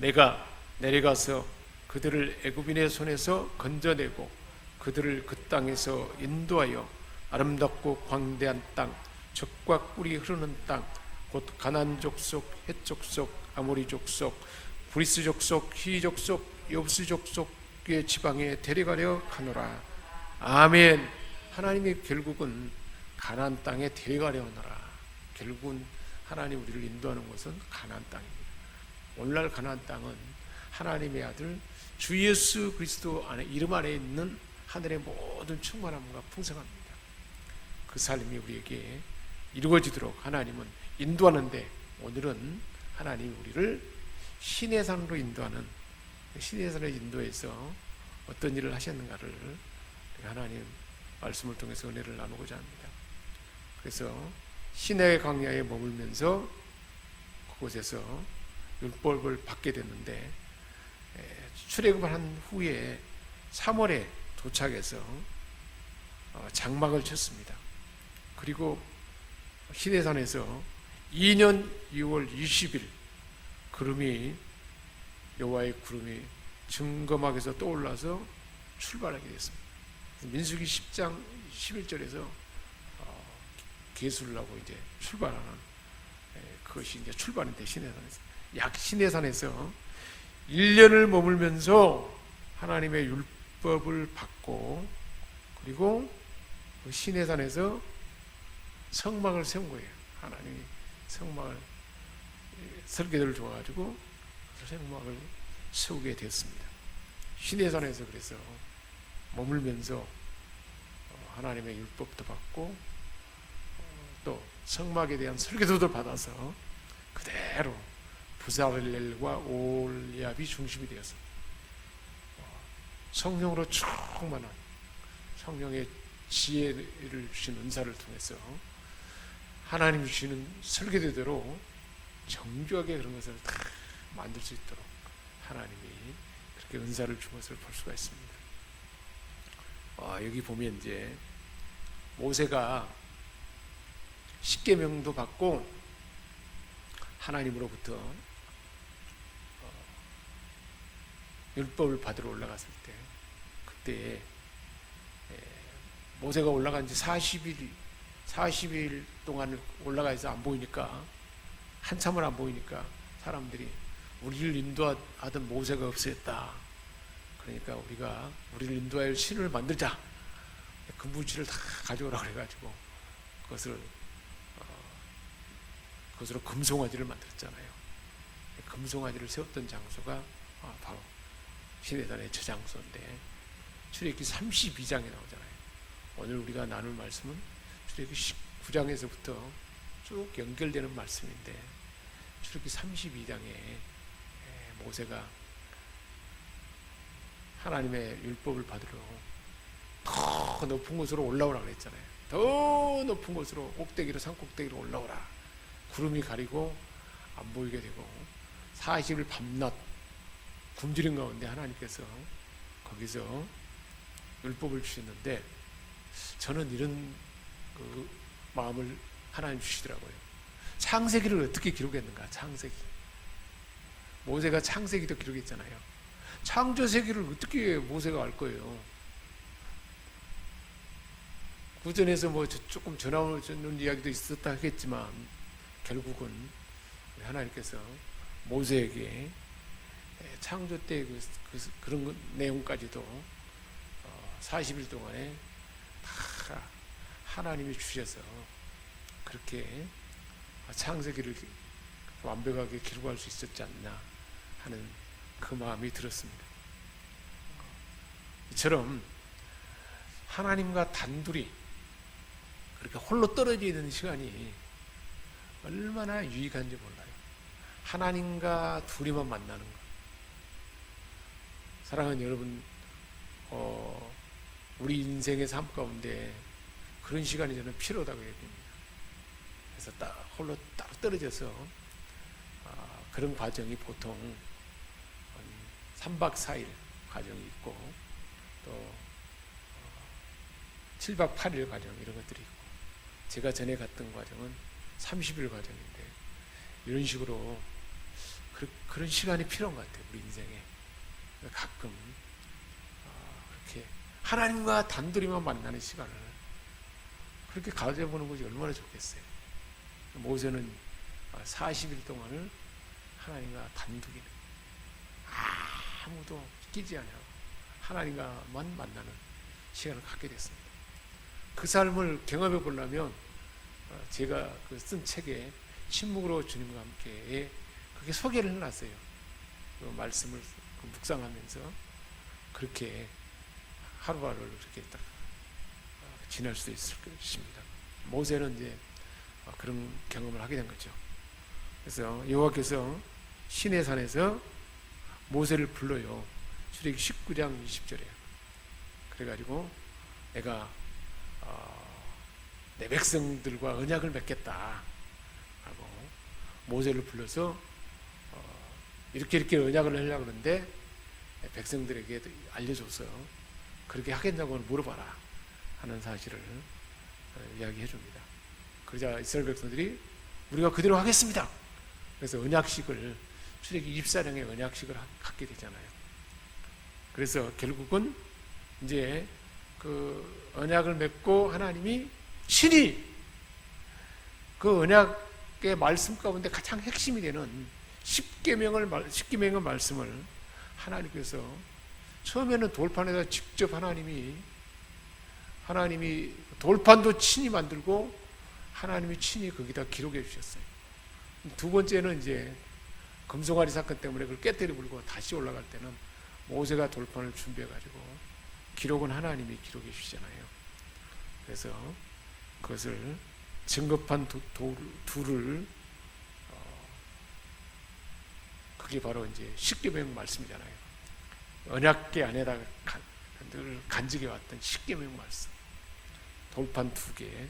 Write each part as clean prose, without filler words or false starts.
내가 내려가서 그들을 애굽인의 손에서 건져내고 그들을 그 땅에서 인도하여 아름답고 광대한 땅, 젖과 꿀이 흐르는 땅, 곧 가나안 족속, 헷 족속, 아모리 족속, 브리스 족속, 히 족속, 여부스 족속의 지방에 데려가려 하노라. 아멘. 하나님이 결국은 가나안 땅에 데려가려 하노라. 결국은 하나님 우리를 인도하는 것은 가나안 땅입니다. 오늘날 가나안 땅은 하나님의 아들 주 예수 그리스도 안에 이름 안에 있는 하늘의 모든 충만함과 풍성함입니다. 그 삶이 우리에게 이루어지도록 하나님은 인도하는데, 오늘은 하나님이 우리를 시내산으로 인도하는, 시내산을 인도해서 어떤 일을 하셨는가를 하나님 말씀을 통해서 은혜를 나누고자 합니다. 그래서 시내 광야에 머물면서 그곳에서 율법을 받게 됐는데, 출애굽을 한 후에 3월에 도착해서 장막을 쳤습니다. 그리고 시내산에서 2년 6월 20일 구름이, 여호와의 구름이 증거막에서 떠올라서 출발하게 됐습니다. 민수기 10장 11절에서 계수를 하고 이제 출발하는, 그것이 이제 출발인데, 시내산에서 1년을 머물면서 하나님의 율법을 받고, 그리고 그 시내산에서 성막을 세운 거예요. 하나님이 성막을, 설계도를 줘가지고 성막을 세우게 됐습니다. 시내산에서 그래서 머물면서 하나님의 율법도 받고 또 성막에 대한 설계도도 받아서 그대로 부살렐과 올리압이 중심이 되었습니다. 성령으로 충만한, 성령의 지혜를 주신 은사를 통해서 하나님이 주시는 설계대로 정교하게 그런 것을 다 만들 수 있도록 하나님이 그렇게 은사를 준 것을 볼 수가 있습니다. 여기 보면 이제 모세가 십계명도 받고 하나님으로부터 율법을 받으러 올라갔을 때, 그때 모세가 올라간 지 40일 동안 올라가서 안 보이니까, 한참을 안 보이니까 사람들이 우리를 인도하던 모세가 없어졌다. 그러니까 우리가 우리를 인도할 신을 만들자. 금붙이를 다 가져오라 그래가지고 그것으로 금송아지를 만들었잖아요. 금송아지를 세웠던 장소가 바로 시내산의 저 장소인데, 출애굽기 32장에 나오잖아요. 오늘 우리가 나눌 말씀은 출애굽기 19장에서부터 쭉 연결되는 말씀인데, 출애굽기 32장에 모세가 하나님의 율법을 받으러 더 높은 곳으로 올라오라 그랬잖아요. 더 높은 곳으로, 꼭대기로, 산꼭대기로 올라오라. 구름이 가리고 안 보이게 되고 40일 밤낮 굶주린 가운데 하나님께서 거기서 율법을 주셨는데, 저는 이런 그 마음을 하나님 주시더라고요. 창세기를 어떻게 기록했는가? 창세기, 모세가 창세기도 기록했잖아요. 창조세기를 어떻게 모세가 알 거예요? 구전에서 뭐 조금 전하는 이야기도 있었다 하겠지만, 결국은 하나님께서 모세에게 창조 때 그런 내용까지도 40일 동안에 다 하나님이 주셔서 그렇게 창세기를 완벽하게 기록할 수 있었지 않나 하는 그 마음이 들었습니다. 이처럼 하나님과 단둘이 그렇게 홀로 떨어져 있는 시간이 얼마나 유익한지 몰라요. 하나님과 둘이만 만나는 것. 사랑하는 여러분, 우리 인생의 삶 가운데 그런 시간이 저는 필요하다고 여깁니다. 그래서 홀로 따로 떨어져서 그런 과정이 보통 3박 4일 과정이 있고, 또 7박 8일 과정, 이런 것들이 있고, 제가 전에 갔던 과정은 30일 과정인데, 이런 식으로 그런 시간이 필요한 것 같아요. 우리 인생에 가끔 그렇게 하나님과 단둘이만 만나는 시간을 그렇게 가져보는 것이 얼마나 좋겠어요. 모세는 40일 동안을 하나님과 단둘이 아무도 끼지 않아요. 하나님과만 만나는 시간을 갖게 됐습니다. 그 삶을 경험해 보려면 제가 그 쓴 책에 침묵으로 주님과 함께에 그렇게 소개를 해놨어요. 그 말씀을 묵상하면서 그렇게 하루하루를 그렇게 딱 지낼 수 있을 것입니다. 모세는 이제 그런 경험을 하게 된 거죠. 그래서 여호와께서 시내산에서 모세를 불러요. 출애굽기 19장 20절에 그래가지고 내가 내 백성들과 언약을 맺겠다 하고 모세를 불러서 이렇게 언약을 하려고 하는데 백성들에게 알려줘서 그렇게 하겠냐고 물어봐라 하는 사실을 이야기해 줍니다. 그러자 이스라엘 백성들이 우리가 그대로 하겠습니다. 그래서 언약식을 출애굽기 24장의 언약식을 갖게 되잖아요. 그래서 결국은 이제 그 언약을 맺고 하나님이 신이 그 언약의 말씀 가운데 가장 핵심이 되는 십계명의 말씀을 하나님께서 처음에는 돌판에다 직접 하나님이 돌판도 친히 만들고 하나님이 친히 거기다 기록해 주셨어요. 두 번째는 이제 금송아리 사건 때문에 그걸 깨뜨려 불고 다시 올라갈 때는 모세가 돌판을 준비해 가지고 기록은 하나님이 기록해 주시잖아요. 그래서 그것을 증거판 둘을 그게 바로 이제 십계명 말씀이잖아요. 언약궤 안에다 늘 간직해 왔던 십계명 말씀. 돌판 2개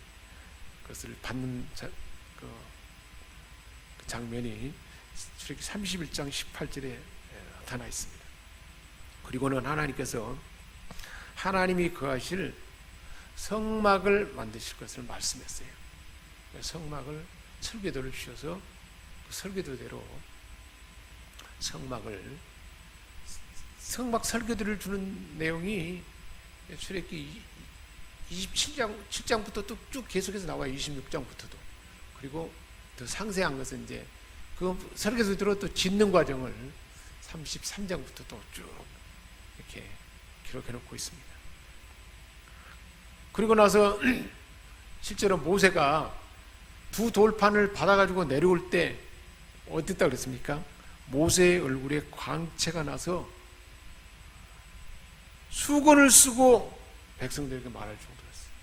그것을 받는 그 장면이 출애굽기 31장 18절에 나타나 있습니다. 그리고는 하나님께서 하나님이 거하실 성막을 만드실 것을 말씀했어요. 성막을 설계도를 주셔서 그 설계도대로 성막 설계도를 주는 내용이 출애굽기 7장부터 쭉 계속해서 나와요. 26장부터도. 그리고 더 상세한 것은 이제 그 설계도대로 또 짓는 과정을 33장부터 또 쭉 이렇게 기록해 놓고 있습니다. 그리고 나서 실제로 모세가 두 돌판을 받아가지고 내려올 때 어땠다 그랬습니까? 모세의 얼굴에 광채가 나서 수건을 쓰고 백성들에게 말할 정도였어요.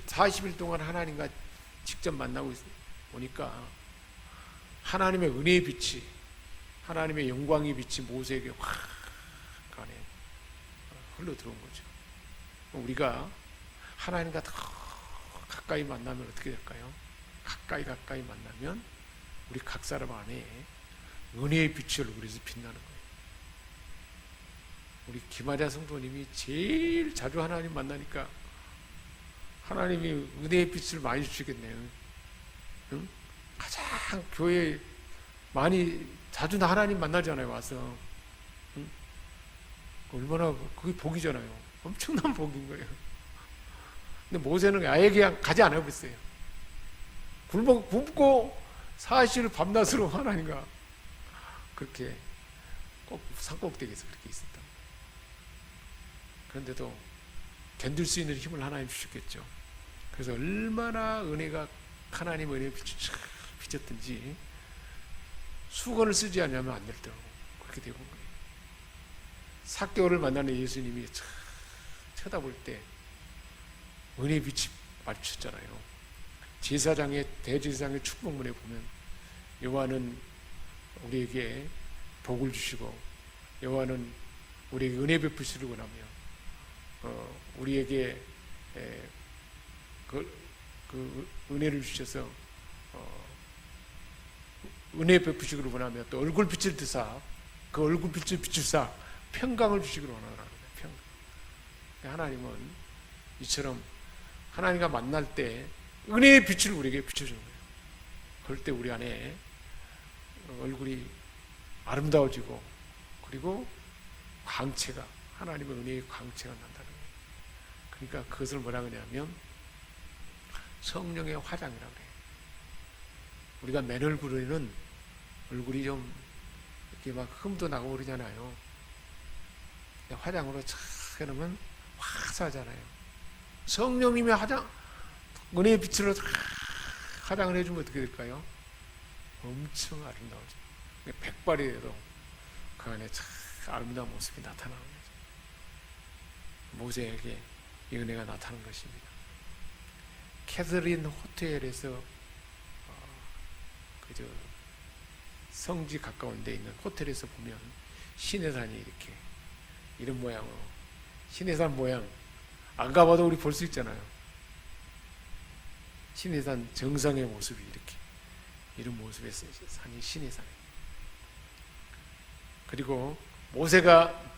40일 동안 하나님과 직접 만나고 보니까 하나님의 은혜의 빛이, 하나님의 영광의 빛이 모세에게 확 안에 흘러 들어온 거죠. 우리가 하나님과 더 가까이 만나면 어떻게 될까요? 가까이 만나면 우리 각 사람 안에 은혜의 빛이 얼굴에서 빛나는 거예요. 우리 김아자 성도님이 제일 자주 하나님 만나니까 하나님이 은혜의 빛을 많이 주시겠네요. 응? 가장 교회에 많이 자주 하나님 만나잖아요. 와서 응? 얼마나 그게 복이잖아요. 엄청난 복인 거예요. 근데 모세는 아예 그냥 가지 않아 버렸어요. 굶고 사실 밤낮으로 하나님과 그렇게 꼭 산꼭대기에서 그렇게 있었다. 그런데도 견딜 수 있는 힘을 하나님 주셨겠죠. 그래서 얼마나 은혜가 하나님 은혜에 비쳤든지 수건을 쓰지 않으면 안 되더라고. 그렇게 되고 거예요. 사개오를 만나는 예수님이 쳐다볼 때 은혜의 빛이 마주쳤잖아요. 제사장의 대제사장의 축복문에 보면 여호와는 우리에게 복을 주시고 여호와는 우리에게 은혜 베푸시려고 하며 우리에게 그 은혜를 주셔서 은혜 베푸시기를 원하며 또 얼굴빛을 드사 그 얼굴빛을 비추사 평강을 주시기를 원하노라. 평강. 하나님은 이처럼 하나님과 만날 때 은혜의 빛을 우리에게 비춰주는 거예요. 그럴 때 우리 안에 얼굴이 아름다워지고, 그리고 광채가, 하나님의 은혜의 광채가 난다는 거예요. 그러니까 그것을 뭐라 그러냐면 성령의 화장이라고 그래요. 우리가 맨 얼굴에는 얼굴이 좀 이렇게 막 흠도 나고 그러잖아요. 화장으로 착 해놓으면 화사하잖아요. 성령님의 화장, 은혜의 빛으로 화장을 해주면 어떻게 될까요? 엄청 아름다워져. 백발이 돼도 그 안에 참 아름다운 모습이 나타나는 거죠. 모세에게 이 은혜가 나타난 것입니다. 캐서린 호텔에서 그저 성지 가까운 데 있는 호텔에서 보면 시내산이 이렇게 이런 모양으로, 시내산 모양 안 가봐도 우리 볼 수 있잖아요. 시내산 정상의 모습이 이렇게 이런 모습의 산이 시내산이에요. 그리고 모세가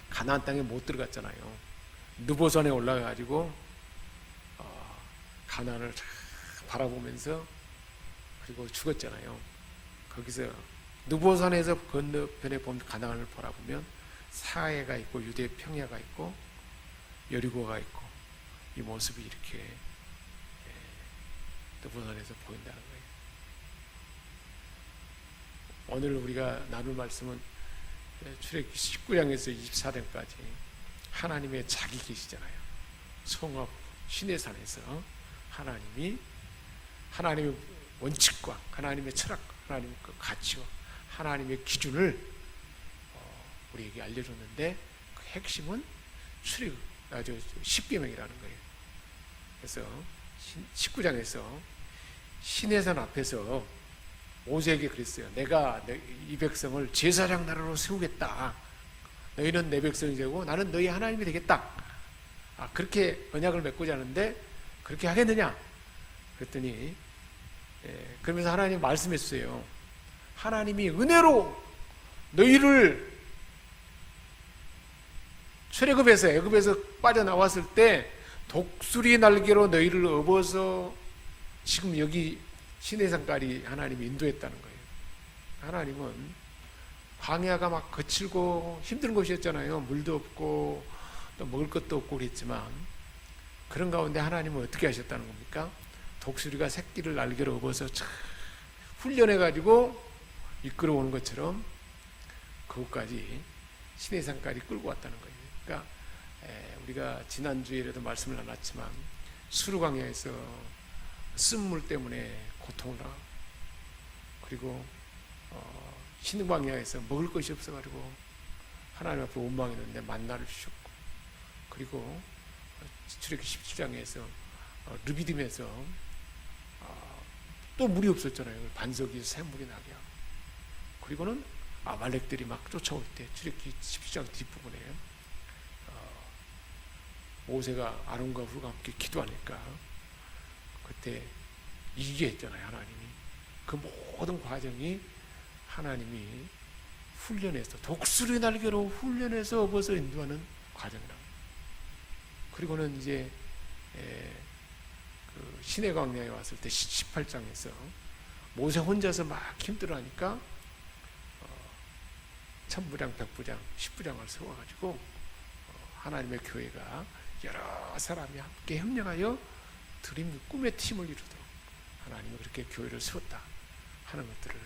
가나안 땅에 못 들어갔잖아요. 느보산에 올라가가지고 가나안을 바라보면서 그리고 죽었잖아요. 거기서 느보산에서 건너편에 보면 가나안을 바라보면 사해가 있고 유대 평야가 있고 여리고가 있고 이 모습이 이렇게 느보산에서 보인다는 거예요. 오늘 우리가 나눌 말씀은 출애굽기 19장에서 24장까지 하나님의 자기 계시잖아요. 성읍 시내산에서 하나님의 원칙과 하나님의 철학, 하나님의 그 가치와 하나님의 기준을 우리에게 알려줬는데 그 핵심은 십계명이라는 거예요. 그래서 19장에서 시내산 앞에서 모세에게 그랬어요. 내가 이 백성을 제사장 나라로 세우겠다. 너희는 내 백성이 되고 나는 너희 하나님이 되겠다. 그렇게 언약을 맺고자 하는데 그렇게 하겠느냐? 그랬더니 그러면서 하나님 말씀했어요. 하나님이 은혜로 너희를 출애굽에서 애굽에서 빠져나왔을 때 독수리 날개로 너희를 업어서 지금 여기 시내산까지 하나님이 인도했다는 거예요. 하나님은 광야가 막 거칠고 힘든 곳이었잖아요. 물도 없고 또 먹을 것도 없고 그랬지만 그런 가운데 하나님은 어떻게 하셨다는 겁니까? 독수리가 새끼를 날개로 업어서 훈련해가지고 이끌어오는 것처럼 그곳까지 시내산까지 끌고 왔다는 거예요. 그러니까 우리가 지난주에라도 말씀을 나눴지만 수르광야에서 쓴물 때문에 고통을 하고 그리고 신광야에서 먹을 것이 없어가지고 하나님 앞에 원망했는데 만나를 주셨고 그리고 출애굽기 17장에서 르비딤에서 또 물이 없었잖아요. 반석이 샘물이 나게 하고 그리고는 아말렉들이 막 쫓아올 때 출애굽기 17장 뒷부분에 모세가 아론과 훌과 함께 기도하니까 그때 이기게 했잖아요. 하나님이 그 모든 과정이 하나님이 훈련해서 독수리 날개로 훈련해서 업어서 인도하는 과정이라고. 그리고는 이제 그 시내 광야에 왔을 때 18장에서 모세 혼자서 막 힘들어하니까 천부장, 백부장, 십부장을 세워가지고 하나님의 교회가 여러 사람이 함께 협력하여 드림 꿈의 팀을 이루도록 하나님이 그렇게 교회를 세웠다 하는 것들을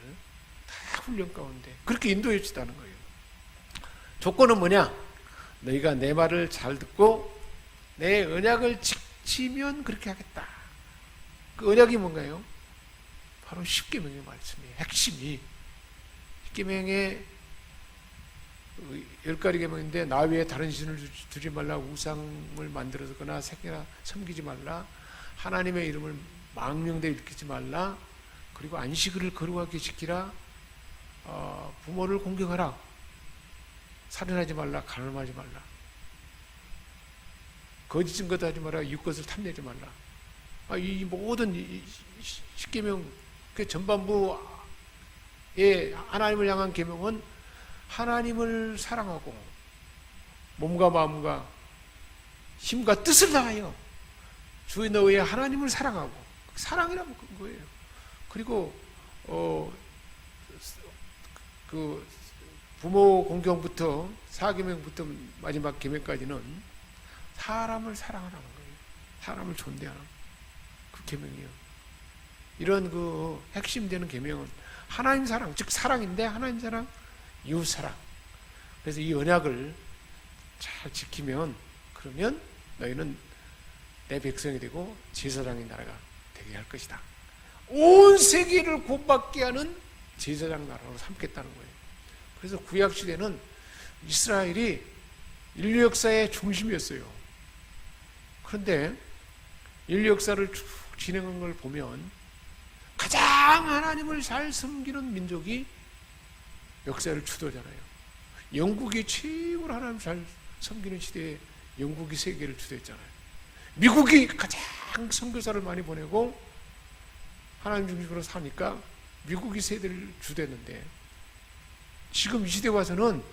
다 훈련 가운데 그렇게 인도해 주시다는 거예요. 조건은 뭐냐? 너희가 내 말을 잘 듣고 내 언약을 지키면 그렇게 하겠다. 그 언약이 뭔가요? 바로 십계명의 말씀이에요. 핵심이 십계명의 10가지 계명인데 나 외에 다른 신을 두지 말라, 우상을 만들어서거나 새끼나 섬기지 말라, 하나님의 이름을 망령되이 일으키지 말라, 그리고 안식일을 거룩하게 지키라, 부모를 공경하라, 살인하지 말라, 간음하지 말라, 거짓 증거도 하지 마라, 이웃것을 탐내지 말라. 이 모든 십계명 그 전반부의 하나님을 향한 계명은 하나님을 사랑하고 몸과 마음과 힘과 뜻을 다하여 주의 너의 하나님을 사랑하고 사랑이라고 그런 거예요. 그리고 그 부모 공경부터 사계명부터 마지막 계명까지는 사람을 사랑하라는 거예요. 사람을 존대하는 그 계명이에요. 이런 그 핵심되는 계명은 하나님 사랑, 즉 사랑인데 하나님 사랑, 이웃 사랑. 그래서 이 언약을 잘 지키면 그러면 너희는 내 백성이 되고 제사장의 나라가 되게 할 것이다. 온 세계를 구원받게 하는 제사장 나라로 삼겠다는 거예요. 그래서 구약 시대는 이스라엘이 인류 역사의 중심이었어요. 그런데 인류 역사를 쭉 진행한 걸 보면 가장 하나님을 잘 섬기는 민족이 역사를 주도하잖아요. 영국이 최고로 하나님을 잘 섬기는 시대에 영국이 세계를 주도했잖아요. 미국이 가장 선교사를 많이 보내고 하나님 중심으로 사니까 미국이 세대를 주도했는데 지금 이 시대 와서는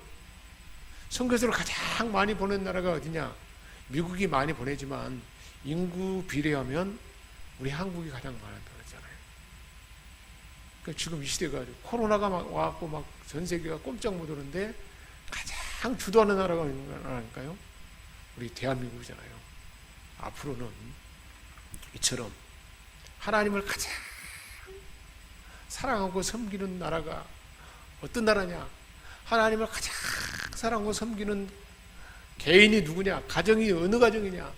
선교사를 가장 많이 보낸 나라가 어디냐? 미국이 많이 보내지만 인구 비례하면 우리 한국이 가장 많았다고 그랬잖아요. 그러니까 지금 이 시대가 코로나가 막 와갖고 막 전 세계가 꼼짝 못 오는데 가장 주도하는 나라가 있는 나라니까요. 우리 대한민국이잖아요. 앞으로는 이처럼 하나님을 가장 사랑하고 섬기는 나라가 어떤 나라냐? 하나님을 가장 사랑하고 섬기는 개인이 누구냐? 가정이 어느 가정이냐?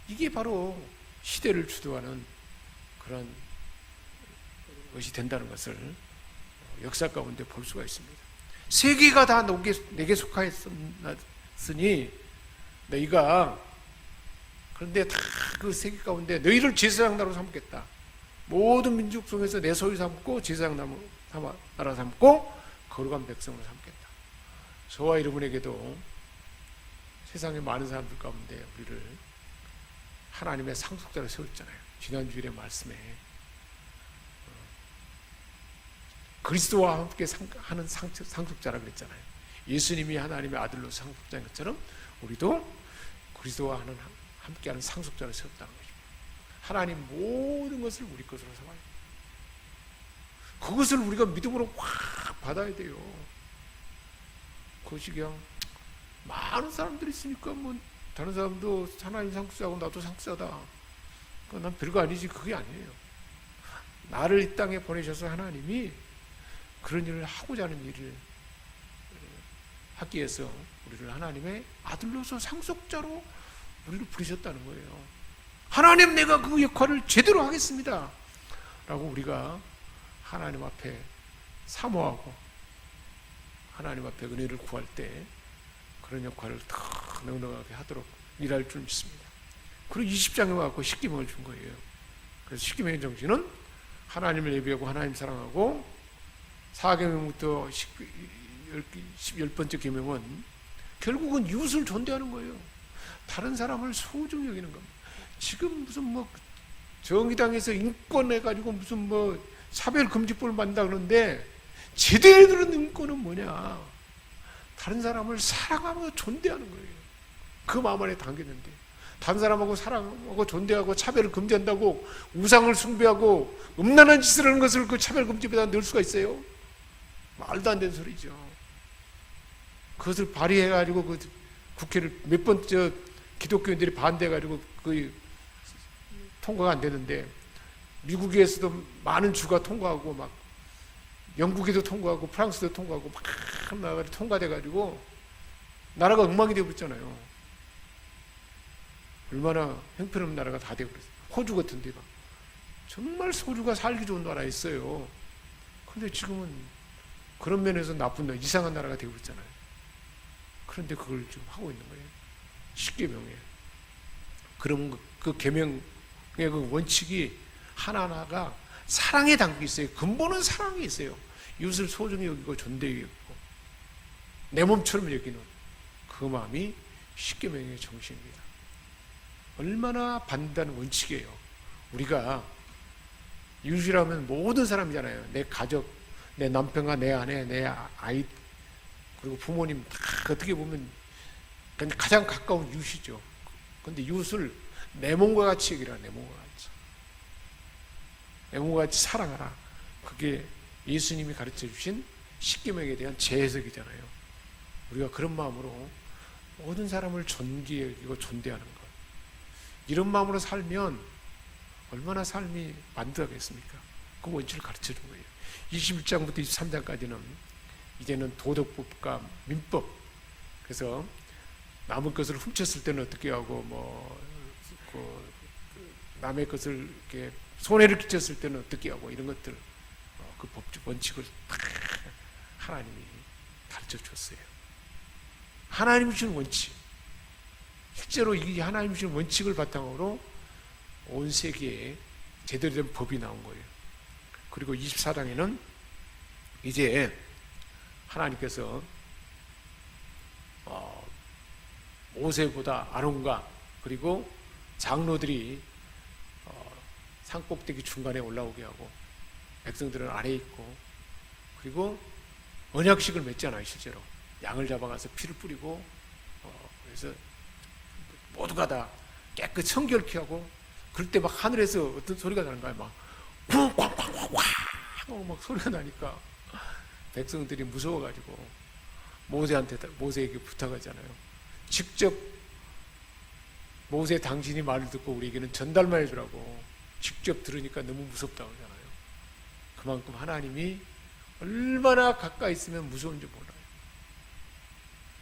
이게 바로 시대를 주도하는 그런 것이 된다는 것을 역사 가운데 볼 수가 있습니다. 세계가 다 내게 속하였으니 너희가 그런데 다 그 세계 가운데 너희를 제사장 나라로 삼겠다. 모든 민족 중에서 내 소유 삼고 제사장 나라 삼고 거룩한 백성으로 삼겠다. 저와 여러분에게도 세상의 많은 사람들 가운데 우리를 하나님의 상속자로 세웠잖아요. 지난 주일의 말씀에 그리스도와 함께 하는 상속자라 그랬잖아요. 예수님이 하나님의 아들로 상속자인 것처럼 우리도 그리스도와 함께하는 상속자로 세웠다는 것입니다. 하나님 모든 것을 우리 것으로 삼아요. 그것을 우리가 믿음으로 확 받아야 돼요. 그것이 그냥 많은 사람들이 있으니까 뭐 다른 사람도 하나님 상속자고 나도 상속자다. 난 별거 아니지. 그게 아니에요. 나를 이 땅에 보내셔서 하나님이 그런 일을 하고자 하는 일을 하기 위해서 우리를 하나님의 아들로서 상속자로 우리를 부르셨다는 거예요. 하나님 내가 그 역할을 제대로 하겠습니다 라고 우리가 하나님 앞에 사모하고 하나님 앞에 은혜를 구할 때 그런 역할을 더 넉넉하게 하도록 일할 줄 믿습니다. 그리고 20장에 와서 십계명을 준 거예요. 그래서 십계명의 정신은 하나님을 예배하고 하나님 사랑하고 4계명부터 10번째 계명은 결국은 이웃을 존대하는 거예요. 다른 사람을 소중히 여기는 겁니다. 지금 무슨 뭐 정의당에서 인권해가지고 무슨 뭐 차별금지법을 만든다 그러는데 제대로 된 인권은 뭐냐? 다른 사람을 사랑하고 존대하는 거예요. 그 마음 안에 담겼는데 다른 사람하고 사랑하고 존대하고 차별을 금지한다고 우상을 숭배하고 음란한 짓을 하는 것을 그 차별금지법에다 넣을 수가 있어요? 말도 안 되는 소리죠. 그것을 발의해가지고 그 국회를 몇 번 기독교인들이 반대해가지고 거의 통과가 안 되는데 미국에서도 많은 주가 통과하고 막 영국에도 통과하고 프랑스도 통과하고 막 나가지고 통과돼가지고 나라가 엉망이 되어버렸잖아요. 얼마나 형편없는 나라가 다 되어버렸어요. 호주 같은 데가 정말 호주가 살기 좋은 나라였어요. 근데 지금은 그런 면에서 나쁜 나라, 이상한 나라가 되어버렸잖아요. 그런데 그걸 지금 하고 있는 거예요. 십계명에. 그러면 그 계명의 그 원칙이 하나하나가 사랑에 담겨 있어요. 근본은 사랑이 있어요. 이웃을 소중히 여기고 존대히 여기고 내 몸처럼 여기는 그 마음이 십계명의 정신입니다. 얼마나 반대하는 원칙이에요. 우리가 이웃이라면 모든 사람이잖아요. 내 가족, 내 남편과 내 아내, 내 아이 그리고 부모님 다 어떻게 보면 가장 가까운 이웃이죠. 그런데 이웃을 내 몸과 같이 여기라. 내 몸과 같이. 내 몸과 같이 사랑하라. 그게 예수님이 가르쳐 주신 십계명에 대한 재해석이잖아요. 우리가 그런 마음으로 모든 사람을 존귀하고 존대하는 것, 이런 마음으로 살면 얼마나 삶이 만들어겠습니까? 그 원칙을 가르쳐 준 거예요. 21장부터 23장까지는 이제는 도덕법과 민법, 그래서 남의 것을 훔쳤을 때는 어떻게 하고, 남의 것을 이렇게 손해를 끼쳤을 때는 어떻게 하고, 이런 것들, 그 법적 원칙을 다 하나님이 가르쳐 줬어요. 하나님이 주는 원칙, 실제로 이 하나님이 주는 원칙을 바탕으로 온 세계에 제대로 된 법이 나온 거예요. 그리고 24장에는 이제 하나님께서 모세보다 아론과 그리고 장로들이 산꼭대기 중간에 올라오게 하고 백성들은 아래에 있고, 그리고 언약식을 맺잖아요. 실제로 양을 잡아가서 피를 뿌리고, 그래서 모두가 다 깨끗 청결케 하고, 그럴 때 막 하늘에서 어떤 소리가 나는 거야. 막 쿵쾅쾅쾅 막 소리가 나니까 백성들이 무서워가지고 모세에게 부탁하잖아요. 직접 모세 당신이 말을 듣고 우리에게는 전달만 해주라고. 직접 들으니까 너무 무섭다고 하잖아요. 그만큼 하나님이 얼마나 가까이 있으면 무서운지 몰라요.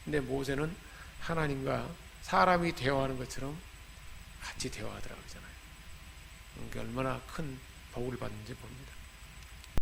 근데 모세는 하나님과 사람이 대화하는 것처럼 같이 대화하더라고요. 그게 얼마나 큰 복을 받는지 봅니다.